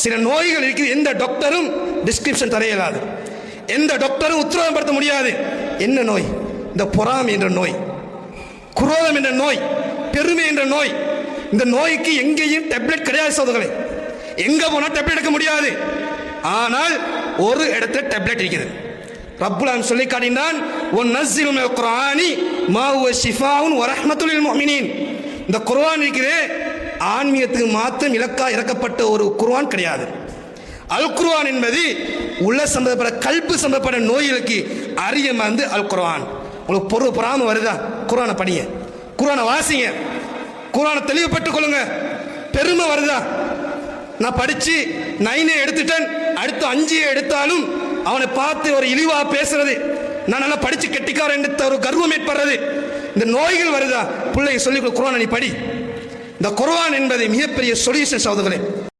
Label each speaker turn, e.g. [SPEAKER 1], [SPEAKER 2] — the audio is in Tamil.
[SPEAKER 1] சில நோய்கள் இருக்குது, எந்த டாக்டரும் டிஸ்கிரிப்ஷன் தர இயலாது, எந்த டாக்டரும் உத்தரவாதப்படுத்த முடியாது. என்ன நோய்? இந்த பொறாமை என்ற நோய், குரோதம் என்ற நோய், பெருமை என்ற நோய். இந்த நோய்க்கு எங்கேயும் டேப்லெட் கிடையாது சோதர்களே. எங்க போனா டேப்லெட் எடுக்க முடியாது. ஆனால் ஒரு இடத்துல டேப்லெட் இருக்குது. ரப்புல் ஆலமீன் சொல்லி காட்டினான், வநஸ்ஸிலு மினல் குர்ஆனி மா ஹுவ ஷிஃபாஉன் வ ரஹ்மத்துல் லில் முஃமினீன். இந்த குர்ஆன் இருக்கிறே ஆன்மீகத்துக்கு மாத்திரம் இலக்கா இறக்கப்பட்ட ஒரு குர்ஆன் கிடையாது. அல் குர்ஆன் என்பது உள்ள சம்பந்தப்பட்ட கல்பு சம்பந்தப்பட்ட நோய்களுக்கு அரிய மருந்து அல் குர்ஆன். உங்களுக்கு பொறாமை வருதா? குர்ஆனை படிங்க, குர்ஆனை வாசிங்க, குர்ஆனை தெளிவுபட்டுக் கொள்ளுங்க. பெருமை வருதா? நான் படிச்சு 9 எடுத்துட்டேன், அடுத்து 5 எடுத்தாலும் அவனை பார்த்து ஒரு இழிவா பேசுறது, நான் நல்லா படிச்சு கெட்டிக்காரன் ஒரு கர்வம் ஏற்படுறது, இந்த நோய்கள் வருதா? பிள்ளைங்க சொல்லி குர்ஆனை நீ படி. இந்த குர்ஆன் என்பது மிகப்பெரிய சொல்யூஷன் சகோதரர்களே.